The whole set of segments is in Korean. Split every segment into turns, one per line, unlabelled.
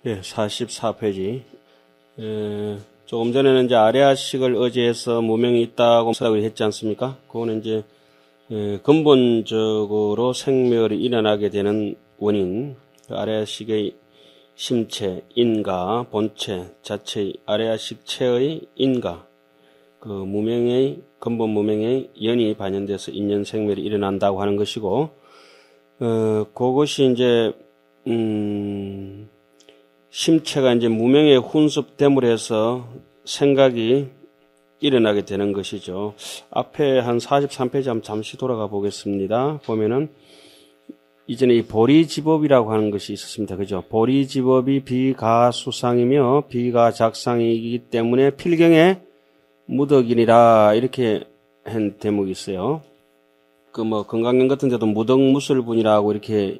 예, 44페이지. 조금 전에는 이제 아레아식을 의지해서 무명이 있다고 생각을 했지 않습니까? 그거는 이제, 근본적으로 생멸이 일어나게 되는 원인, 그 아레아식의 심체, 인가, 본체, 자체의 아레아식체의 인가, 그 무명의, 근본 무명의 연이 반영돼서 인연 생멸이 일어난다고 하는 것이고, 그것이 이제, 심체가 이제 무명의 훈습됨으로 해서 생각이 일어나게 되는 것이죠. 앞에 한 43페이지 한번 잠시 돌아가 보겠습니다. 보면은, 이전에 이 보리지법이라고 하는 것이 있었습니다. 그죠? 보리지법이 비가수상이며 비가작상이기 때문에 필경의 무덕이니라, 이렇게 한 대목이 있어요. 그 건강경 같은 데도 무덕무술분이라고 이렇게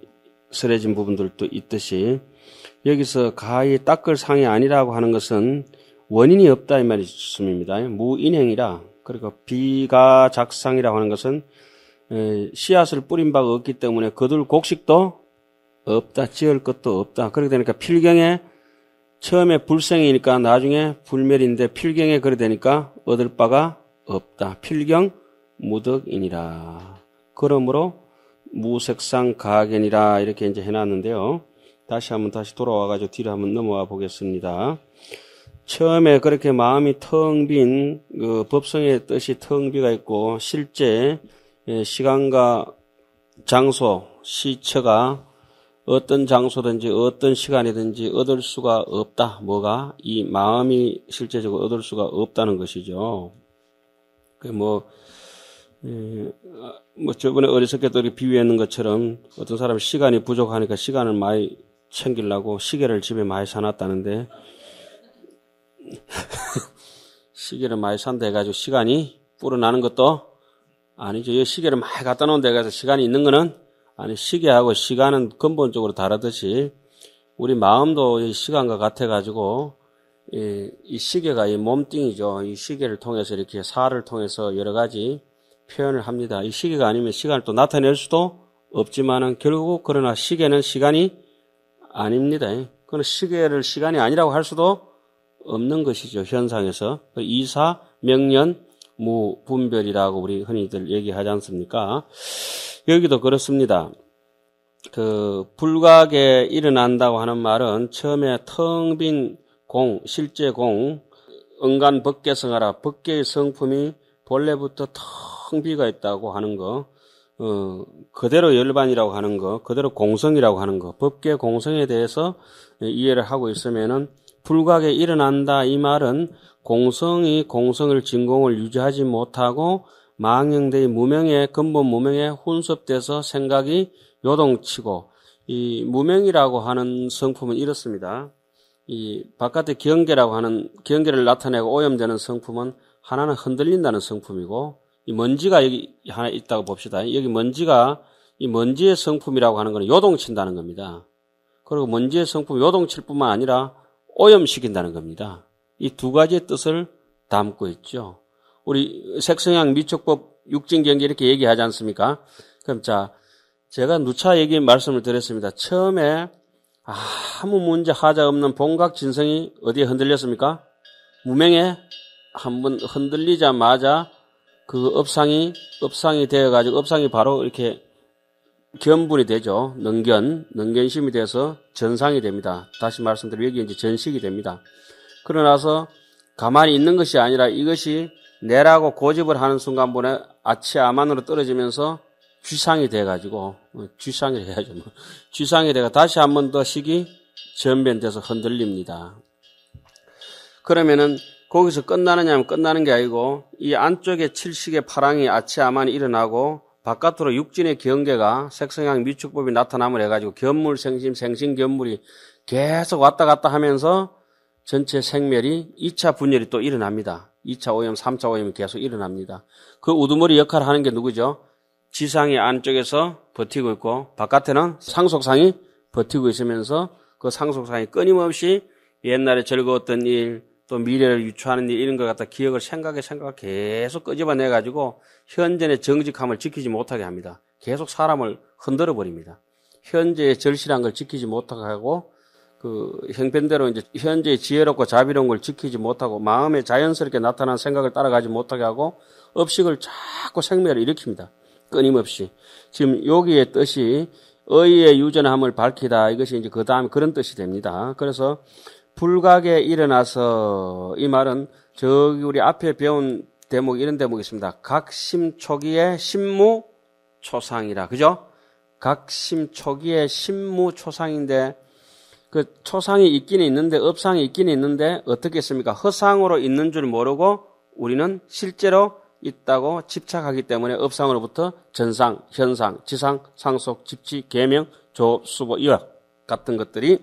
쓰여진 부분들도 있듯이, 여기서 가히 닦을 상이 아니라고 하는 것은 원인이 없다 이 말씀입니다. 무인행이라. 그리고 비가작상이라고 하는 것은 씨앗을 뿌린 바가 없기 때문에 거둘 곡식도 없다, 지을 것도 없다. 그렇게 되니까 필경에 처음에 불생이니까 나중에 불멸인데 필경에 그래 되니까 얻을 바가 없다. 필경 무덕이니라. 그러므로 무색상 가견이라, 이렇게 이제 해놨는데요. 다시 돌아와가지고 뒤로 한번 넘어와 보겠습니다. 처음에 그렇게 마음이 텅 빈, 그 법성의 뜻이 텅 비가 있고, 실제 시간과 장소, 시처가 어떤 장소든지 어떤 시간이든지 얻을 수가 없다. 뭐가? 이 마음이 실제적으로 얻을 수가 없다는 것이죠. 저번에 어리석게 또 비유했는 것처럼 어떤 사람이 시간이 부족하니까 시간을 많이 챙기려고 시계를 집에 많이 사놨다는데, 시계를 많이 산다 해가지고 시간이 불어나는 것도 아니죠. 이 시계를 많이 갖다 놓은 데 가서 시간이 있는 거는 아니, 시계하고 시간은 근본적으로 다르듯이 우리 마음도 이 시간과 같아가지고 이 시계가 이 몸뚱이죠. 이 시계를 통해서 이렇게 사를 통해서 여러 가지 표현을 합니다. 이 시계가 아니면 시간을 또 나타낼 수도 없지만은 결국 그러나 시계는 시간이 아닙니다. 그건 시계를 시간이 아니라고 할 수도 없는 것이죠. 현상에서. 이사, 명년, 무분별이라고 우리 흔히들 얘기하지 않습니까? 여기도 그렇습니다. 불각에 일어난다고 하는 말은 처음에 텅 빈 공, 실제 공, 은간 법계성하라. 법계의 성품이 본래부터 텅 비가 있다고 하는 거, 그대로 열반이라고 하는 거, 그대로 공성이라고 하는 거, 법계 공성에 대해서 이해를 하고 있으면은 불각에 일어난다 이 말은 공성이 공성을 진공을 유지하지 못하고 망형대의 무명의 근본 무명에 혼섭돼서 생각이 요동치고, 이 무명이라고 하는 성품은 이렇습니다. 이 바깥의 기형계라고 하는 기형계를 나타내고 오염되는 성품은 하나는 흔들린다는 성품이고, 이 먼지가 여기 하나 있다고 봅시다. 여기 먼지가, 이 먼지의 성품이라고 하는 것은 요동친다는 겁니다. 그리고 먼지의 성품이 요동칠 뿐만 아니라 오염시킨다는 겁니다. 이 두 가지의 뜻을 담고 있죠. 우리 색성향 미촉법 육진경계 이렇게 얘기하지 않습니까? 그럼 제가 누차 말씀을 드렸습니다. 처음에 아무 문제 하자 없는 본각 진성이 어디에 흔들렸습니까? 무명에 한번 흔들리자마자 그 업상이 되어가지고 업상이 바로 이렇게 견분이 되죠. 능견심이 돼서 전상이 됩니다. 다시 말씀드리면 여기 이제 전식이 됩니다. 그러나서 가만히 있는 것이 아니라 이것이 내라고 고집을 하는 순간분에 아치아만으로 떨어지면서 쥐상이 돼가지고, 쥐상이 해야죠. 쥐상이 돼가 다시 한 번 더 식이 전변돼서 흔들립니다. 그러면은 거기서 끝나느냐면 끝나는 게 아니고 이 안쪽에 칠식의 파랑이 아치아만이 일어나고 바깥으로 육진의 경계가 색성향 미축법이 나타남을 해가지고 견물생심 생신견물이 계속 왔다 갔다 하면서 전체 생멸이 2차 분열이 또 일어납니다. 2차 오염, 3차 오염이 계속 일어납니다. 그 우두머리 역할을 하는 게 누구죠? 지상이 안쪽에서 버티고 있고 바깥에는 상속상이 버티고 있으면서 그 상속상이 끊임없이 옛날에 즐거웠던 일, 또 미래를 유추하는 일, 이런 걸 갖다 기억을 생각에 계속 끄집어내가지고 현재의 정직함을 지키지 못하게 합니다. 계속 사람을 흔들어 버립니다. 현재의 절실한 걸 지키지 못하게 하고 형편대로 이제 현재의 지혜롭고 자비로운 걸 지키지 못하고 마음에 자연스럽게 나타난 생각을 따라가지 못하게 하고 업식을 자꾸 생멸을 일으킵니다. 끊임없이. 지금 여기의 뜻이 의의 유전함을 밝히다. 이것이 이제 그 다음에 그런 뜻이 됩니다. 그래서 불각에 일어나서 이 말은 저기 우리 앞에 배운 대목 이런 대목이 있습니다. 각심 초기의 신무 초상이라. 그죠? 각심 초기의 신무 초상인데 그 초상이 있기는 있는데 업상이 있기는 있는데 어떻게 했습니까? 허상으로 있는 줄 모르고 우리는 실제로 있다고 집착하기 때문에 업상으로부터 전상, 현상, 지상, 상속, 집치, 계명, 조업, 수보, 이와 같은 것들이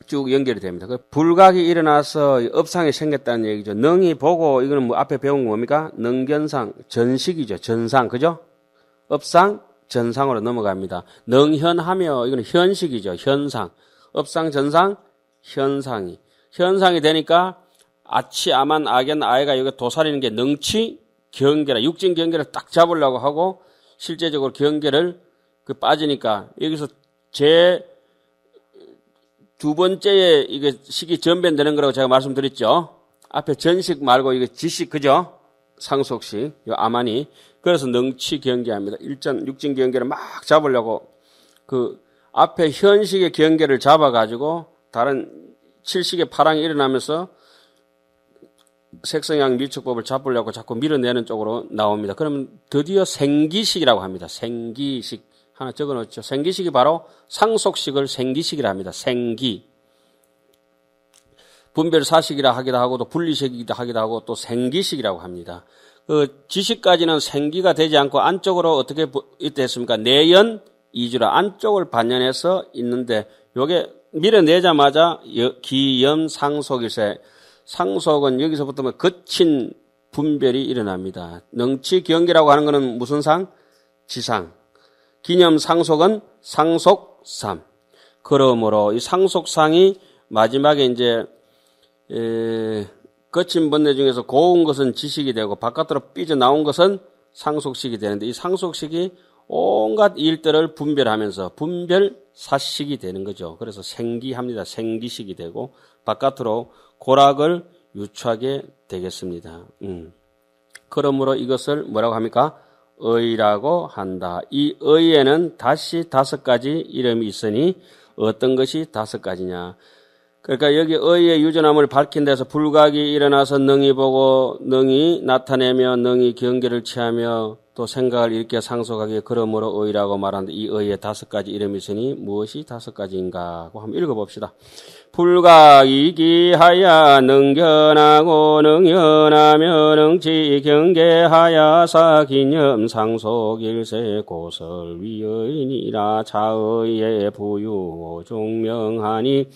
쭉 연결이 됩니다. 그 불각이 일어나서 업상이 생겼다는 얘기죠. 능이 보고 이거는 뭐 앞에 배운 거 뭡니까? 능견상, 전식이죠. 전상, 그죠? 업상, 전상으로 넘어갑니다. 능현하며 이거는 현식이죠. 현상. 업상, 전상, 현상이. 현상이 되니까 아치, 아만, 악연, 아해가 여기 도사리는 게 능치, 경계라. 육진 경계를 딱 잡으려고 하고 실제적으로 경계를 빠지니까 여기서 두 번째에 이게 식이 전변되는 거라고 제가 말씀드렸죠. 앞에 전식 말고 이게 지식, 그죠? 상속식, 요 아만이. 그래서 능치 경계합니다. 육진 경계를 막 잡으려고 앞에 현식의 경계를 잡아가지고 다른 칠식의 파랑이 일어나면서 색성양 밀축법을 잡으려고 자꾸 밀어내는 쪽으로 나옵니다. 그러면 드디어 생기식이라고 합니다. 생기식. 하나 적어놓죠. 생기식이 바로 상속식을 생기식이라 합니다. 생기. 분별사식이라 하기도 하고 또 분리식이라 하기도 하고 또 생기식이라고 합니다. 지식까지는 생기가 되지 않고 안쪽으로 어떻게 이때 했습니까? 내연 이주라 안쪽을 반연해서 있는데 요게 밀어내자마자 기염 상속일세. 상속은 여기서부터 거친 분별이 일어납니다. 능치 경계라고 하는 것은 무슨 상? 지상. 기념 상속은 상속삼. 그러므로 이 상속상이 마지막에 이제 거친 번뇌 중에서 고운 것은 지식이 되고 바깥으로 삐져나온 것은 상속식이 되는데 이 상속식이 온갖 일들을 분별하면서 분별사식이 되는 거죠. 그래서 생기합니다. 생기식이 되고 바깥으로 고락을 유추하게 되겠습니다. 그러므로 이것을 뭐라고 합니까? 의라고 한다. 이 의에는 다시 5가지 이름이 있으니 어떤 것이 5가지냐. 그러니까 여기 의의 유전함을 밝힌 데서 불각이 일어나서 능히 보고 능히 나타내며 능히 경계를 취하며 또 생각을 일으켜 상속하기에 그러므로 의라고 말하는데 이 의에 5가지 이름이 있으니 무엇이 5가지인가 하고 한번 읽어봅시다. 불각이 기하야 능견하고 능연하며 능치 경계하야사 기념 상속일세 고설위의니라 자의에 부유 종명하니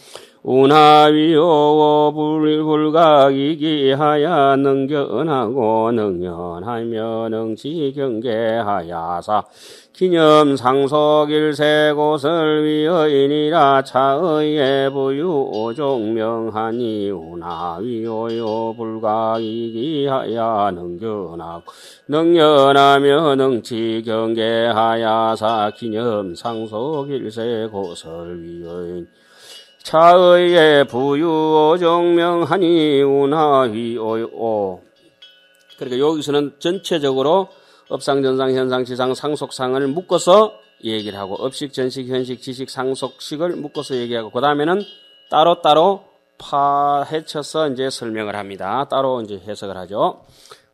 운하위오 불각이 기하야 능견하고 능연하며 능치 경계하야사 기념 상속일세 고설위의니라 차의에 부유 종명하니 운하위오요 불각이 기하야 능견하고 능연하며 능치 경계하야사 기념 상속일세 고설위의니라 차의에 부유 종명하니 운하위오요. 그러니까 여기서는 전체적으로 업상, 전상, 현상, 지상, 상속상을 묶어서 얘기를 하고 업식, 전식, 현식, 지식, 상속식을 묶어서 얘기하고 그 다음에는 따로따로 파헤쳐서 이제 설명을 합니다. 따로 이제 해석을 하죠.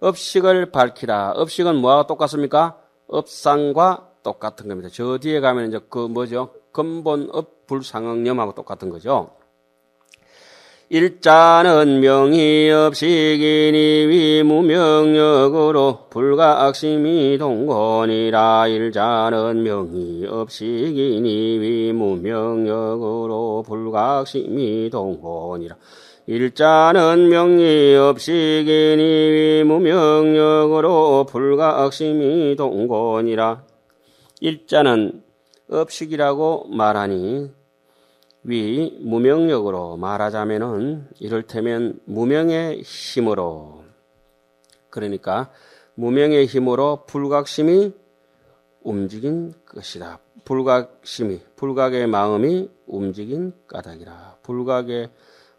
업식을 밝히다. 업식은 뭐와 똑같습니까? 업상과 똑같은 겁니다. 저 뒤에 가면 이제 뭐죠? 근본업 불상응념하고 똑같은 거죠. 일자는 명의 업식이니 위무명력으로 불가악심이 동건이라. 일자는 명의 업식이니 위무명력으로 불가악심이 동건이라. 일자는 명의 업식이니 위무명력으로 불가악심이 동건이라. 일자는 업식이라고 말하니 위 무명력으로 말하자면은 이를테면 무명의 힘으로, 그러니까 무명의 힘으로 불각심이 움직인 것이다. 불각의 마음이 움직인 까닭이라. 불각의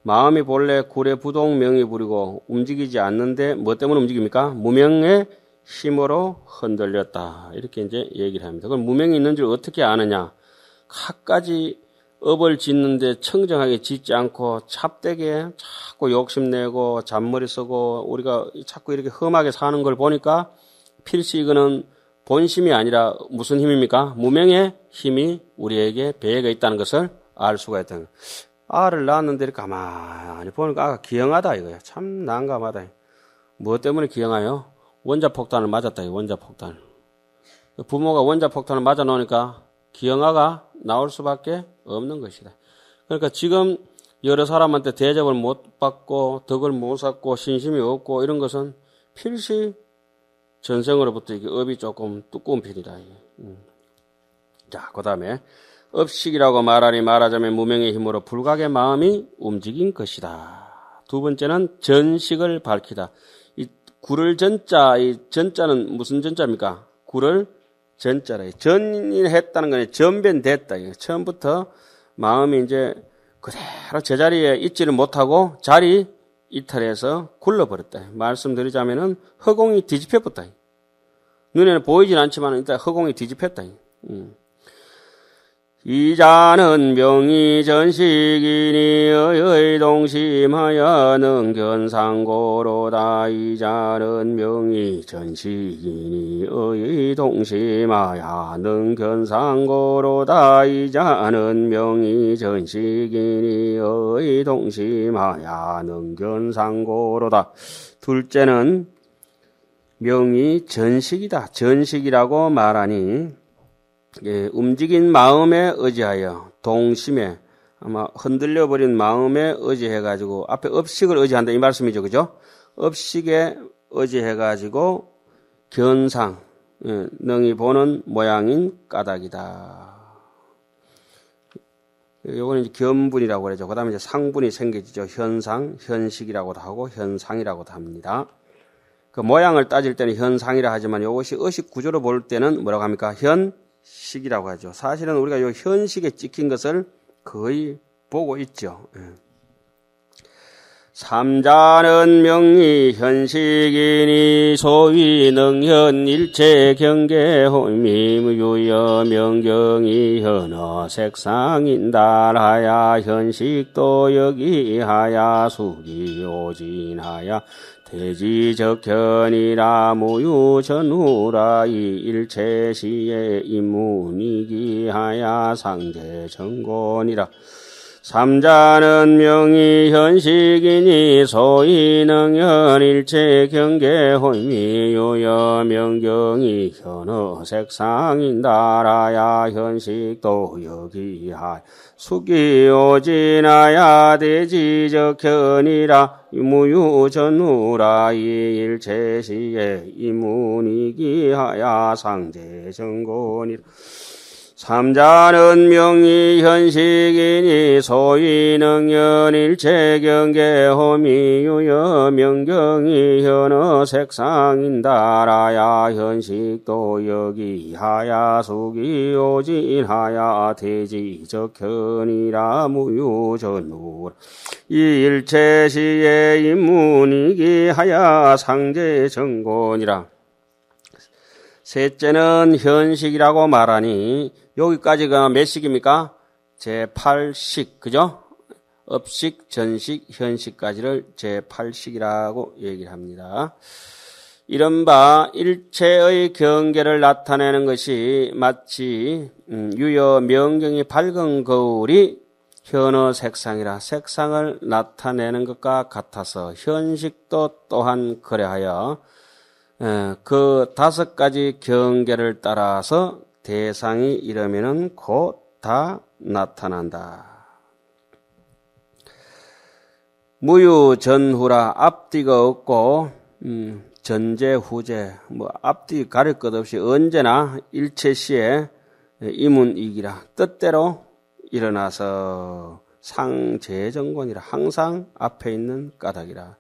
마음이 본래 굴의 부동 명이 부리고 움직이지 않는데 뭐 때문에 움직입니까? 무명의 힘으로 흔들렸다. 이렇게 이제 얘기를 합니다. 그럼 무명이 있는 줄 어떻게 아느냐? 갖가지 업을 짓는데 청정하게 짓지 않고 찹되게 자꾸 욕심내고 잔머리 쓰고 우리가 자꾸 이렇게 험하게 사는 걸 보니까 필시 이거는 본심이 아니라 무슨 힘입니까? 무명의 힘이 우리에게 배가 있다는 것을 알 수가 있다는 거예요. 아를 낳았는데 이렇게 가만히 보니까 아가 기형하다 이거야. 참 난감하다. 뭐 때문에 기형하요? 원자폭탄을 맞았다. 원자폭탄. 부모가 원자폭탄을 맞아 놓으니까 기형아가 나올 수밖에 없는 것이다. 그러니까 지금 여러 사람한테 대접을 못 받고 덕을 못 쌓고 신심이 없고 이런 것은 필시 전생으로부터 이게 업이 조금 두꺼운 편이다. 자, 그 다음에 업식이라고 말하자면 무명의 힘으로 불각의 마음이 움직인 것이다. 두 번째는 전식을 밝히다. 이 굴을 전자, 이 전자는 무슨 전자입니까? 굴을 전자라. 전했다는 건 전변됐다. 처음부터 마음이 이제 그대로 제자리에 있지를 못하고 자리 이탈해서 굴러버렸다. 말씀드리자면은 허공이 뒤집혀버렸다. 눈에는 보이진 않지만 일단 허공이 뒤집혔다. 이자는 명의 전식이니 의동심하여 능견상고로다. 이자는 명의 전식이니 의동심하여 능견상고로다. 이자는 명의 전식이니 의동심하여 능견상고로다. 둘째는 명의 전식이다. 전식이라고 말하니 움직인 마음에 의지하여 동심에 아마 흔들려버린 마음에 의지해가지고 앞에 업식을 의지한다 이 말씀이죠. 그죠? 업식에 의지해가지고 견상, 능히 보는 모양인 까닭이다. 요거는 이제 견분이라고 그러죠. 그 다음에 이제 상분이 생겨지죠. 현상, 현식이라고도 하고 현상이라고도 합니다. 그 모양을 따질 때는 현상이라 하지만 이것이 의식 구조로 볼 때는 뭐라고 합니까? 현식이라고 하죠. 사실은 우리가 이 현식에 찍힌 것을 거의 보고 있죠. 삼자는 명의 현식이니 소위 능현 일체 경계 혼미무유여 명경이 현어 색상인달하야 현식도 여기하야 수기 오진하야 대지적현이라 무유전후라 이 일체시에 인문이기하야 상제정곤이라. 삼자는 명의 현식이니 소위 능현 일체 경계 혼미유여 명경이 현어 색상인달하야 현식도 여기하야 수기오진하야 대지적현이라 무유전후라 이 일체시에 인문이기하야 상제정곤이라. 삼자는 명의 현식이니 소위 능현 일체 경계 호미유여 명경이 현어 색상인달하야 현식도 여기하야 수기오진하야 대지적현이라 무유전후라 이 일체시에 인문이기하야 상제정곤이라. 셋째는 현식이라고 말하니 여기까지가 몇 식입니까? 제8식, 그죠? 업식, 전식, 현식까지를 제8식이라고 얘기를 합니다. 이른바 일체의 경계를 나타내는 것이 마치 유여 명경이 밝은 거울이 현어 색상이라 색상을 나타내는 것과 같아서 현식도 또한 그래하여 그 5가지 경계를 따라서 대상이 이르면은 곧 다 나타난다. 무유전후라 앞뒤가 없고 전제 후제 뭐 앞뒤 가릴 것 없이 언제나 일체시에 이문이기라 뜻대로 일어나서 상제정곤이라 항상 앞에 있는 까닭이라.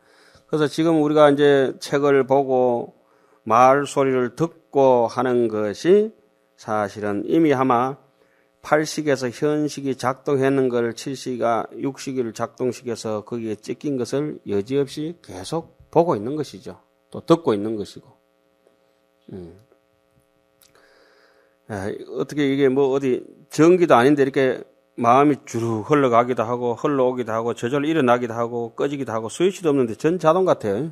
그래서 지금 우리가 이제 책을 보고 말 소리를 듣고 하는 것이 사실은 이미 아마 팔식에서 현식이 작동했는 걸 칠식이가 육식을 작동시켜서 거기에 찢긴 것을 여지없이 계속 보고 있는 것이죠. 또 듣고 있는 것이고. 어떻게 이게 뭐 어디 전기도 아닌데 이렇게 마음이 주르 흘러가기도 하고 흘러오기도 하고 저절로 일어나기도 하고 꺼지기도 하고 스위치도 없는데 전 자동 같아요.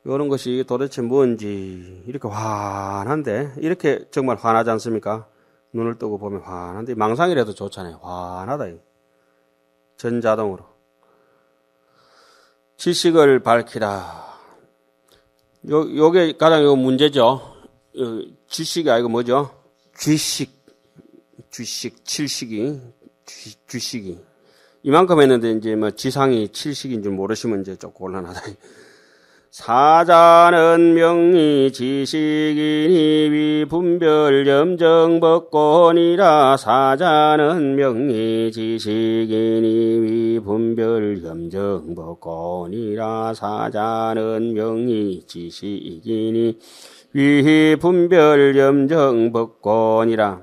이런 것이 도대체 뭔지 이렇게 환한데 이렇게 정말 환하지 않습니까? 눈을 뜨고 보면 환한데 망상이라도 좋잖아요. 환하다. 전자동으로. 지식을 밝히라. 요게 가장 요 문제죠. 지식이 아니고 뭐죠? 쥐식, 칠식이. 이만큼 했는데 이제 뭐 지상이 칠식인 줄 모르시면 이제 조금 곤란하다. 사자는 명이 지식이니 위 분별 염정 법권이라. 사자는 명이 지식이니 위 분별 염정 법권이라. 사자는 명이 지식이니 위 분별 염정 법권이라.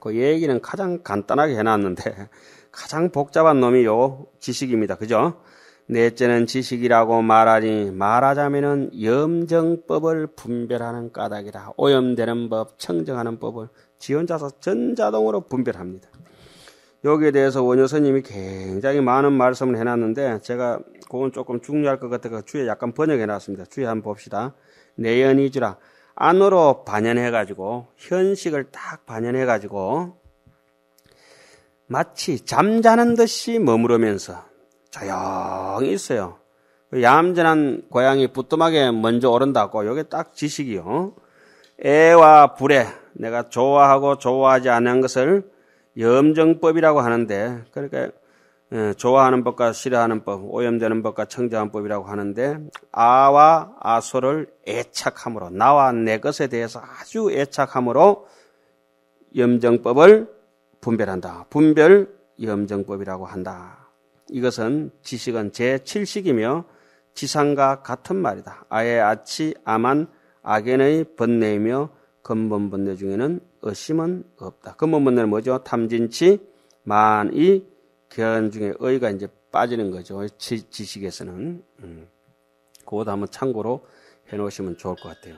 그 얘기는 가장 간단하게 해놨는데 가장 복잡한 놈이 요 지식입니다. 그죠? 넷째는 지식이라고 말하니 말하자면은 염정법을 분별하는 까닭이다. 오염되는 법, 청정하는 법을 지 혼자서 전자동으로 분별합니다. 여기에 대해서 원효 스님이 굉장히 많은 말씀을 해놨는데 제가 그건 조금 중요할 것 같아서 주에 약간 번역해놨습니다. 주에 한번 봅시다. 내연이주라. 안으로 반연해가지고 현식을 딱 반연해가지고 마치 잠자는 듯이 머무르면서 조용히 있어요. 얌전한 고양이 부뚜막에 먼저 오른다고 요게 딱 지식이요. 애와 불애, 내가 좋아하고 좋아하지 않는 것을 염정법이라고 하는데, 그러니까 좋아하는 법과 싫어하는 법, 오염되는 법과 청정한 법이라고 하는데, 아와 아소를 애착함으로, 나와 내 것에 대해서 아주 애착함으로 염정법을 분별한다. 분별 염정법이라고 한다. 이것은 지식은 제7식이며 지상과 같은 말이다. 아예 아치 아만 악연의 번뇌이며 근본 번뇌 중에는 의심은 없다. 근본 번뇌는 뭐죠? 탐진치 만이 견 중에 의가 이제 빠지는 거죠. 지식에서는 그것도 한번 참고로 해놓으시면 좋을 것 같아요.